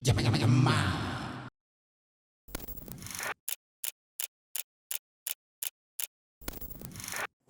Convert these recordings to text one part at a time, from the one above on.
Llama, llama, llama.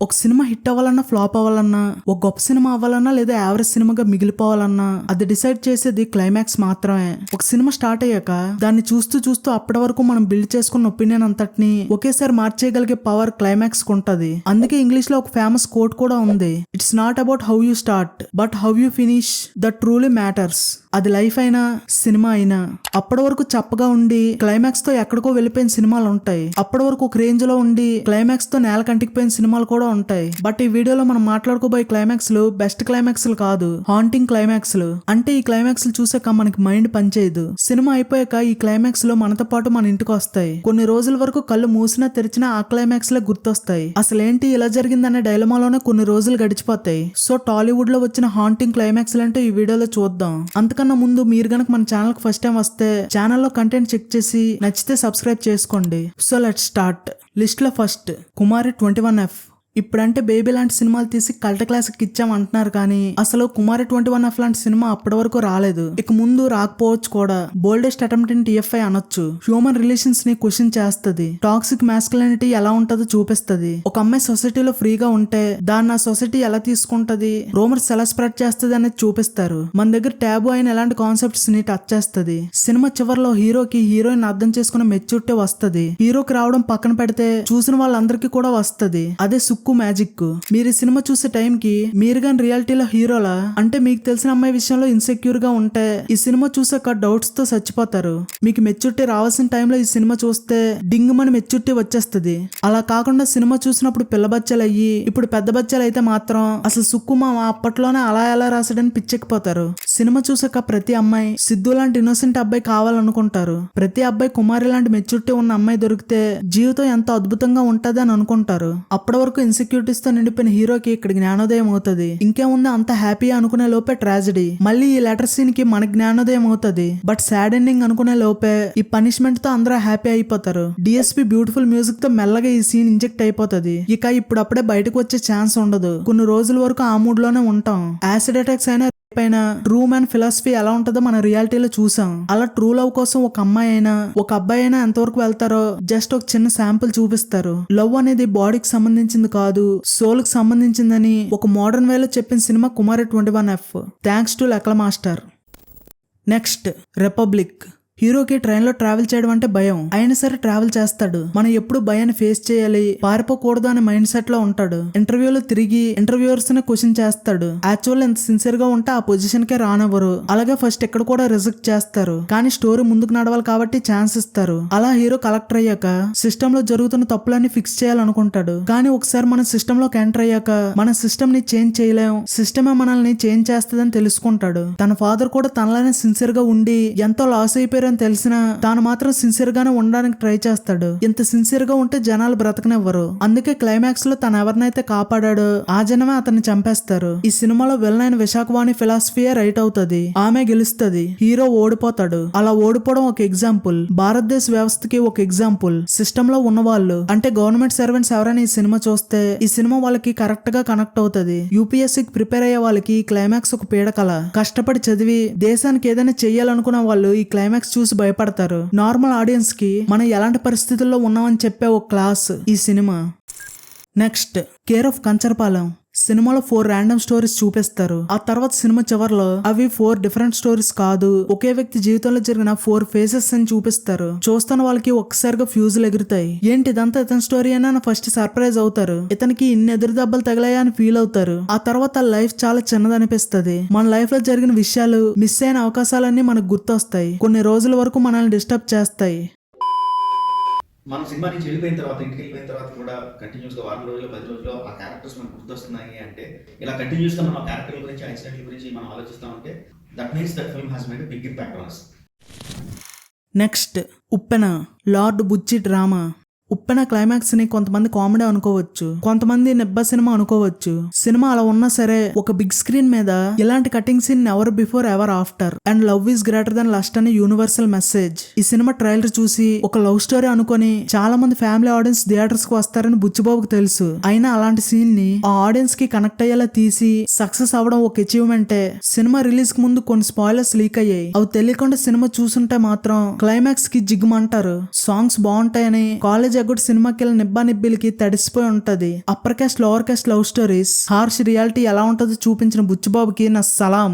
ఒక cinema hit అవ్వాలన్నా flop అవ్వాలన్నా ఒక గొప్ప సినిమా అవ్వాలన్నా లేదా యావరేజ్ సినిమాగా మిగిలిపోవాలన్నా అది డిసైడ్ చేసేది క్లైమాక్స్ మాత్రమే. ఒక సినిమా స్టార్ట్ అయ్యాక దాన్ని చూస్తూ చూస్తూ అప్పటి వరకు మనం బిల్డ్ చేసుకున్న ఒపీనియన్ అంతటిని ఒకేసారి మార్చేయగలిగే పవర్ క్లైమాక్స్ కు ఉంటది. అందుకే ఇంగ్లీష్ లో ఒక ఫేమస్ కోట్ కూడా ఉంది. It's not about how you start but how you finish that truly matters. అది లైఫ్ అయినా సినిమా అయినా అప్పటి వరకు చప్పగా ఉండి క్లైమాక్స్ తో ఎక్కడికో వెళ్ళిపోయిన సినిమాలు ఉంటాయి. అప్పటి వరకు ఒక రేంజ్ లో ఉండి క్లైమాక్స్ తో నేల కంటికిపోయిన సినిమాలు కూడా ఉంటాయి. బట్ ఈ వీడియోలో మనం మాట్లాడుకోబోయే క్లైమాక్స్ లు బెస్ట్ క్లైమాక్స్ లు కాదు, హాంటింగ్ క్లైమాక్స్ లు. అంటే ఈ క్లైమాక్స్ లు చూసాక మనకి మైండ్ పనిచేయదు. సినిమా అయిపోయాక ఈ క్లైమాక్స్ లో మనతో పాటు మన ఇంటికి వస్తాయి. కొన్ని రోజుల వరకు కళ్ళు మూసినా తెరిచినా ఆ క్లైమాక్స్ లే గుర్తొస్తాయి. అసలేంటి ఇలా జరిగిందనే డైలమాలోనే కొన్ని రోజులు గడిచిపోతాయి. సో టాలీవుడ్ లో వచ్చిన హాంటింగ్ క్లైమాక్స్ అంటే ఈ వీడియోలో చూద్దాం. అంతకన్నా ముందు మీరు గనక మన ఛానల్ కి ఫస్ట్ టైం వస్తే ఛానల్లో కంటెంట్ చెక్ చేసి నచ్చితే సబ్స్క్రైబ్ చేసుకోండి. So let's start. లిస్ట్ లో ఫస్ట్ కుమారి 21F. ఇప్పుడంటే బేబీ లాంటి సినిమాలు తీసి కల్ట్ క్లాసిక్ ఇచ్చాం అంటున్నారు, కానీ అసలు కుమారి 21F లాంటి సినిమా అప్పటి వరకు రాలేదు. ఇక ముందు రాకపోవచ్చు కూడా. బోల్డెస్ట్ అటెంప్ట్ ఇన్ TFI అనొచ్చు. హ్యూమన్ రిలేషన్స్ ని క్వశ్చన్ చేస్తది. టాక్సిక్ మాస్కులినిటీ ఎలా ఉంటుందో చూపిస్తది. ఒక అమ్మాయి సొసైటీలో ఫ్రీగా ఉంటే దాన్ని ఆ సొసైటీ ఎలా తీసుకుంటది, రూమర్స్ ఎలా స్ప్రెడ్ చేస్తది అనేది చూపిస్తారు. మన దగ్గర ట్యాబు అయిన ఎలాంటి కాన్సెప్ట్స్ ని టచ్ చేస్తది. సినిమా చివరిలో హీరోకి హీరోయిన్ అర్థం చేసుకునే మెచ్యూరిటీ వస్తది. హీరోకి రావడం పక్కన పెడితే చూసిన వాళ్ళందరికీ కూడా వస్తది. అదే సుక్కు మ్యాజిక్. మీరు ఈ సినిమా చూసే టైం కి మీరు గాని రియాలిటీలో హీరోలా అంటే మీకు తెలిసిన అమ్మాయి విషయంలో ఇన్సెక్యూర్ గా ఉంటే ఈ సినిమా చూసాక డౌట్స్ తో చచ్చిపోతారు. మీకు మెచ్యూరిటీ రావాల్సిన టైంలో ఈ సినిమా చూస్తే డింగ్ మని మెచ్యూరిటీ వచ్చేస్తుంది. అలా కాకుండా సినిమా చూసినప్పుడు పిల్ల బచ్చాలు అయ్యి ఇప్పుడు పెద్ద బచ్చాలు అయితే మాత్రం అసలు సుక్కు మామ అప్పట్లోనే అలా ఎలా రాసాడని పిచ్చెక్కిపోతారు. సినిమా చూసాక ప్రతి అమ్మాయి సిద్ధు లాంటి ఇన్నోసెంట్ అబ్బాయి కావాలనుకుంటారు. ప్రతి అబ్బాయి కుమారి లాంటి మెచ్యూరిటీ ఉన్న అమ్మాయి దొరికితే జీవితం ఎంత అద్భుతంగా ఉంటది అని అనుకుంటారు. అప్పటి వరకు ఇన్సెక్యూరిటీస్ తో నిండిపోయిన హీరోకి ఇక్కడ జ్ఞానోదయం అవుతుంది. ఇంకేముంది అంత హ్యాపీ అనుకునే లోపే ట్రాజడీ. మళ్ళీ ఈ లెటర్ సీన్ కి మన జ్ఞానోదయం అవుతుంది. బట్ సాడ్ ఎండింగ్ అనుకునే లోపే ఈ పనిష్మెంట్ తో అందరూ హ్యాపీ అయిపోతారు. DSP బ్యూటిఫుల్ మ్యూజిక్ తో మెల్లగా ఈ సీన్ ఇంజెక్ట్ అయిపోతుంది. ఇక ఇప్పుడప్పుడే బయటకు వచ్చే ఛాన్స్ ఉండదు. కొన్ని రోజుల వరకు ఆ మూడ్ లోనే ఉంటాం. యాసిడ్ అటాక్స్ అయినా పైన ట్రూ మ్యాన్ ఫిలాసఫీ ఎలా ఉంటుందో మన రియాలిటీలో చూసాం. అలా ట్రూ లవ్ కోసం ఒక అమ్మాయి అయినా ఒక అబ్బాయి అయినా ఎంతవరకు వెళ్తారో జస్ట్ ఒక చిన్న శాంపుల్ చూపిస్తారు. లవ్ అనేది బాడీకి సంబంధించింది కాదు, సోల్ కి సంబంధించిందని ఒక మోడర్న్ వేలో చెప్పిన cinema Kumari 21F. Thanks to లెక్కల మాస్టర్. Next republic. హీరోకి ట్రైన్ లో ట్రావెల్ చేయడం అంటే భయం. అయినా సరే ట్రావెల్ చేస్తాడు. మనం ఎప్పుడు భయాన్ని ఫేస్ చేయాలి, పారిపోకూడదు అనే మైండ్ సెట్ లో ఉంటాడు. ఇంటర్వ్యూలో తిరిగి ఇంటర్వ్యూవర్స్ ని క్వశ్చన్ చేస్తాడు. యాక్చువల్ ఎంత సిన్సియర్ గా ఉంటే ఆ పొజిషన్ కే రానివ్వరు. అలాగే ఫస్ట్ ఇక్కడ కూడా రిజెక్ట్ చేస్తారు, కానీ స్టోరీ ముందుకు నడవాలి కాబట్టి ఛాన్స్ ఇస్తారు. అలా హీరో కలెక్టర్ అయ్యాక సిస్టమ్ లో జరుగుతున్న తప్పులన్నీ ఫిక్స్ చేయాలనుకుంటాడు. కానీ ఒకసారి మన సిస్టమ్ లోకి ఎంటర్ అయ్యాక మన సిస్టమ్ ని చేంజ్ చేయలేం, సిస్టమే మనల్ని చేంజ్ చేస్తుందని తెలుసుకుంటాడు. తన ఫాదర్ కూడా తనలానే సిన్సియర్ గా ఉండి ఎంతో లాస్ అయిపోయారు అని తెలిసినా తాను మాత్రం సిన్సియర్ గానే ఉండడానికి ట్రై చేస్తాడు. ఇంత సిన్సియర్ గా ఉంటే జనాలు బ్రతకనివ్వరు. అందుకే క్లైమాక్స్ లో తను ఎవరినైతే కాపాడాడో ఆ జనమే అతన్ని చంపేస్తారు. ఈ సినిమాలో విలన్ విశాఖవాణి ఫిలాసఫీయే రైట్ అవుతుంది. ఆమె గెలుస్తుంది, హీరో ఓడిపోతాడు. అలా ఓడిపోవడం ఒక ఎగ్జాంపుల్, భారతదేశ వ్యవస్థకి ఒక ఎగ్జాంపుల్. సిస్టమ్ లో ఉన్న వాళ్ళు అంటే గవర్నమెంట్ సర్వెంట్స్ ఎవరైనా ఈ సినిమా చూస్తే ఈ సినిమా వాళ్ళకి కరెక్ట్ గా కనెక్ట్ అవుతుంది. UPSCకి ప్రిపేర్ అయ్యే వాళ్ళకి ఈ క్లైమాక్స్ ఒక పీడకల. కష్టపడి చదివి దేశానికి ఏదైనా చెయ్యాలనుకున్న వాళ్ళు ఈ క్లైమాక్స్ చూసి భయపడతారు. నార్మల్ ఆడియన్స్ కి మనం ఎలాంటి పరిస్థితుల్లో ఉన్నామని చెప్పే ఒక క్లాస్ ఈ cinema. Next care of Kancharapalem. సినిమాలో 4 ర్యాండమ్ స్టోరీస్ చూపిస్తారు. ఆ తర్వాత సినిమా చివరిలో అవి 4 డిఫరెంట్ స్టోరీస్ కాదు, ఒకే వ్యక్తి జీవితంలో జరిగిన 4 ఫేజెస్ అని చూపిస్తారు. చూస్తున్న వాళ్ళకి ఒక్కసారిగా ఫ్యూజులు ఎగురుతాయి. ఏంటి ఇదంతా ఇతని స్టోరీ అని ఫస్ట్ సర్ప్రైజ్ అవుతారు. ఇతనికి ఇన్ని ఎదురు దెబ్బలు తగిలాయా అని ఫీల్ అవుతారు. ఆ తర్వాత లైఫ్ చాలా చిన్నదనిపిస్తుంది. మన లైఫ్ లో జరిగిన విషయాలు, మిస్ అయిన అవకాశాలన్నీ మనకు గుర్తొస్తాయి. కొన్ని రోజుల వరకు మనల్ని డిస్టర్బ్ చేస్తాయి. మనం సినిమా నుంచి వెళ్ళిపోయిన తర్వాత, ఇంటికి వెళ్ళిపోయిన తర్వాత కూడా కంటిన్యూస్గా వారం రోజులు 10 రోజుల్లో ఆ క్యారెక్టర్స్ మనకు గుర్తొస్తున్నాయి అంటే, ఇలా కంటిన్యూస్గా మనం ఆ క్యారెక్టర్ గురించి, ఆ ఇన్సిడెంట్ల గురించి మనం ఆలోచిస్తూ ఉంటే that means that film has made a big impact on us. Next Uppena. Lord Buchi drama. Uppena climax ని కొంతమంది కామెడీ అనుకోవచ్చు, కొంతమంది నిబ్బ సినిమా అనుకోవచ్చు. సినిమా అలా ఉన్నా సరే ఒక బిగ్ స్క్రీన్ మీద ఇలాంటి cutting scene ever before ever after and love is greater than lust అనే యూనివర్సల్ మెసేజ్. ఈ సినిమా ట్రైలర్ చూసి ఒక లవ్ స్టోరీ అనుకొని చాలా మంది ఫ్యామిలీ ఆడియన్స్ థియేటర్స్ కు వస్తారని బుచ్చిబాబుకి తెలుసు. అయినా అలాంటి సీన్ ని ఆ ఆడియన్స్ కి కనెక్ట్ అయ్యేలా తీసి సక్సెస్ అవ్వడం ఒక అచీవ్మెంటే. సినిమా రిలీజ్ కు ముందు కొన్ని స్పాయిలర్స్ లీక్ అయ్యాయి. అవి తెలియకుండా సినిమా చూసుంటే మాత్రం క్లైమాక్స్ కి జిగ్గుమంటారు. సాంగ్స్ బాగుంటాయని కాలేజ్ ఎగ్గొట్టి సినిమాకి వెళ్ళిన నిబ్బా నిబ్బిలకి తడిసిపోయి ఉంటది. Upper caste lower caste love stories harsh reality ఎలా ఉంటుందో చూపించిన బుచ్చిబాబుకి నా సలాం.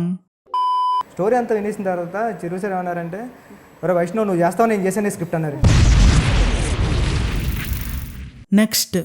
స్టోరీ అంతా వినేసిన తర్వాత చిరు సార్ ఏమన్నారంటే, ఒరే వైష్ణవ్ నువ్వు చేస్తావు నేను చేసాను స్క్రిప్ట్ అన్నారు. Next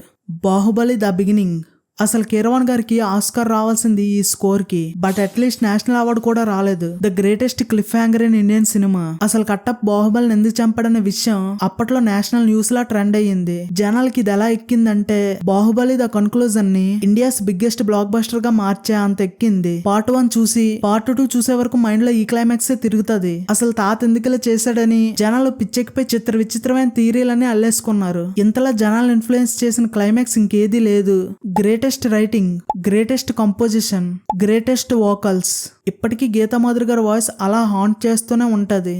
Baahubali the beginning. అసలు కీరవాణి గారికి ఆస్కార్ రావాల్సింది ఈ స్కోర్ కి, బట్ అట్లీస్ట్ నేషనల్ అవార్డు కూడా రాలేదు. The greatest cliff hanger in Indian cinema. అసలు కట్టప్ బాహుబలిని ఎందుకు చంపాడనే విషయం అప్పట్లో నేషనల్ న్యూస్ లా ట్రెండ్ అయ్యింది. జనాలకి ఇది ఎలా ఎక్కిందంటే బాహుబలి ద కన్క్లూజన్ ని ఇండియాస్ బిగ్గెస్ట్ బ్లాక్ బస్టర్ గా మార్చే అంత ఎక్కింది. పార్ట్ 1 చూసి పార్ట్ 2 చూసే వరకు మైండ్ లో ఈ క్లైమాక్స్ తిరుగుతుంది. అసలు తాత ఎందుకలా చేశాడని జనాలు పిచ్చెక్కిపోయి చిత్ర విచిత్రమైన థియరీలన్నీ అల్లేసుకున్నారు. ఇంతలా జనాలు ఇన్ఫ్లుయెన్స్ చేసిన క్లైమాక్స్ ఇంకేదీ లేదు. Greatest writing, greatest composition, greatest vocals. ఇప్పటికీ గీతా మాధురి గారి వాయిస్ అలా హాంట్ చేస్తూనే ఉంటది.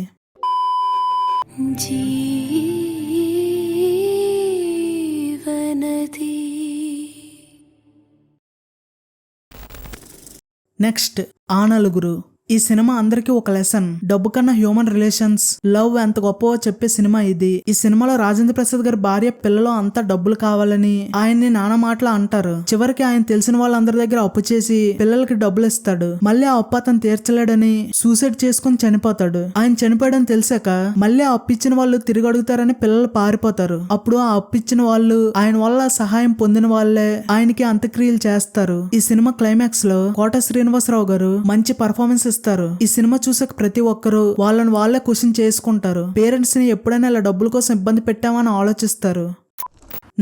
నెక్స్ట్ ఆ నలుగురు. ఈ సినిమా అందరికీ ఒక లెసన్. డబ్బు కన్నా హ్యూమన్ రిలేషన్స్, లవ్ ఎంత గొప్పవో చెప్పే సినిమా ఇది. ఈ సినిమాలో రాజేంద్ర ప్రసాద్ గారి భార్య పిల్లలు అంతా డబ్బులు కావాలని ఆయన్ని నానా మాటలు అంటారు. చివరికి ఆయన తెలిసిన వాళ్ళందరి దగ్గర అప్పు చేసి పిల్లలకి డబ్బులు ఇస్తాడు. మళ్ళీ ఆ అప్పు అతను తీర్చలేడని సూసైడ్ చేసుకుని చనిపోతాడు. ఆయన చనిపోయాడని తెలిసాక మళ్ళీ ఆ అప్పు ఇచ్చిన వాళ్ళు తిరిగి అడుగుతారని పిల్లలు పారిపోతారు. అప్పుడు ఆ అప్పు ఇచ్చిన వాళ్ళు ఆయన వల్ల సహాయం పొందిన వాళ్ళే ఆయనకి అంత్యక్రియలు చేస్తారు. ఈ సినిమా క్లైమాక్స్ లో కోట శ్రీనివాసరావు గారు మంచి పర్ఫార్మెన్స్ ఇస్తారు. ఈ సినిమా చూసాక ప్రతి ఒక్కరు వాళ్ళని వాళ్ళే క్వశ్చన్ చేసుకుంటారు. పేరెంట్స్ ని ఎప్పుడైనా ఇలా డబ్బుల కోసం ఇబ్బంది పెట్టామని ఆలోచిస్తారు.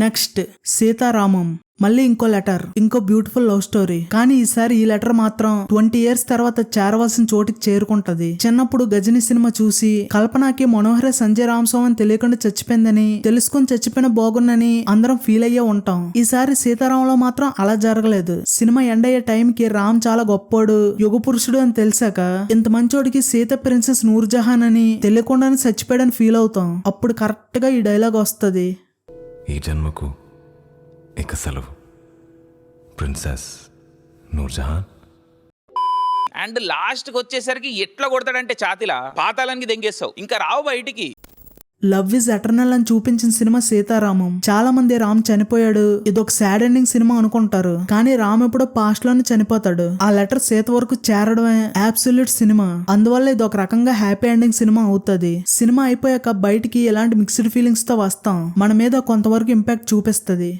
నెక్స్ట్ సీతారామం. మళ్ళీ ఇంకో లెటర్, ఇంకో బ్యూటిఫుల్ లవ్ స్టోరీ. కానీ ఈసారి ఈ లెటర్ మాత్రం 20 years తర్వాత చేరవలసిన చోటికి చేరుకుంటది. చిన్నప్పుడు గజని సినిమా చూసి కల్పనకి మనోహర సంజయ్ రామస్వామి అని తెలియకుండా చచ్చిపోయిందని తెలుసుకుని చచ్చిపోయిన బాగున్నని అందరం ఫీల్ అయ్యే ఉంటాం. ఈసారి సీతారామంలో మాత్రం అలా జరగలేదు. సినిమా ఎండ్ అయ్యే టైంకి రామ్ చాలా గొప్పోడు, యుగ పురుషుడు అని తెలిసాక ఇంత మంచోడికి సీత ప్రిన్సెస్ నూర్జహాన్ అని తెలియకుండానే చచ్చిపోయాడని ఫీల్ అవుతాం. అప్పుడు కరెక్ట్ గా ఈ డైలాగ్ వస్తుంది. ఈ జన్మకు ఇక సెలవు, ప్రిన్సెస్ నూర్జహాన్. అండ్ లాస్ట్కి వచ్చేసరికి ఎట్లా కొడతాడంటే ఛాతిలా పాతాళానికి దెంగేస్తావు, ఇంకా రావు బయటికి. లవ్ ఇస్ ఎటర్నల్ అని చూపించిన సినిమా సీతారామం. చాలా మంది రామ్ చనిపోయాడు, ఇదొక సాడ్ ఎండింగ్ సినిమా అనుకుంటారు. కానీ రామ్ ఎప్పుడో పాస్ట్ లోనే చనిపోతాడు. ఆ లెటర్ సీత వరకు చేరడమే అబ్సల్యూట్ సినిమా. అందువల్ల ఇది ఒక రకంగా హ్యాపీ ఎండింగ్ సినిమా అవుతుంది. సినిమా అయిపోయాక బయటికి ఎలాంటి మిక్స్డ్ ఫీలింగ్స్ తో వస్తాం. మన మీద కొంతవరకు ఇంపాక్ట్ చూపిస్తుంది.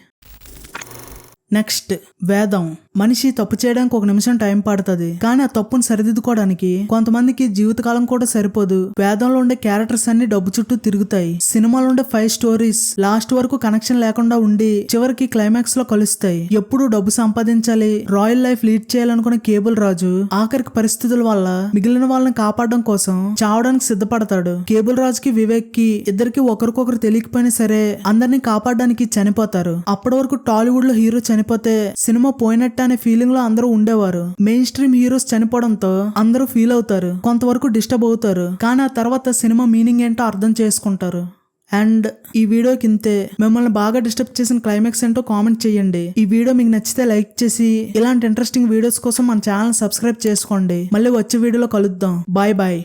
నెక్స్ట్ వేదం. మనిషి తప్పు చేయడానికి 1 నిమిషం టైం పడుతుంది, కానీ ఆ తప్పును సరిదిద్దుకోవడానికి కొంతమందికి జీవితకాలం కూడా సరిపోదు. వేదంలో ఉండే క్యారెక్టర్స్ అన్ని డబ్బు చుట్టూ తిరుగుతాయి. సినిమాలో ఉండే 5 స్టోరీస్ లాస్ట్ వరకు కనెక్షన్ లేకుండా ఉండి చివరికి క్లైమాక్స్ లో కలుస్తాయి. ఎప్పుడు డబ్బు సంపాదించాలి, రాయల్ లైఫ్ లీడ్ చేయాలనుకునే కేబుల్ రాజు ఆఖరికి పరిస్థితుల వల్ల మిగిలిన వాళ్ళని కాపాడడం కోసం చావడానికి సిద్ధపడతాడు. కేబుల్ రాజుకి వివేక్ కి ఇద్దరికి ఒకరికొకరు తెలియకపోయినా సరే అందరినీ కాపాడడానికి చనిపోతారు. అప్పటి వరకు టాలీవుడ్ లో హీరో చనిపోతే సినిమా పోయినట్టు అనే ఫీలింగ్ లో అందరూ ఉండేవారు. మెయిన్ స్ట్రీమ్ హీరోస్ చనిపోవడంతో అందరూ ఫీల్ అవుతారు, కొంతవరకు డిస్టర్బ్ అవుతారు. కానీ ఆ తర్వాత సినిమా మీనింగ్ ఏంటో అర్థం చేసుకుంటారు. అండ్ ఈ వీడియోకి ఇంతే. మిమ్మల్ని బాగా డిస్టర్బ్ చేసిన క్లైమాక్స్ ఏంటో కామెంట్ చేయండి. ఈ వీడియో మీకు నచ్చితే లైక్ చేసి ఇలాంటి ఇంట్రెస్టింగ్ వీడియోస్ కోసం మన ఛానల్ సబ్స్క్రైబ్ చేసుకోండి. మళ్ళీ వచ్చే వీడియోలో కలుద్దాం. Bye bye.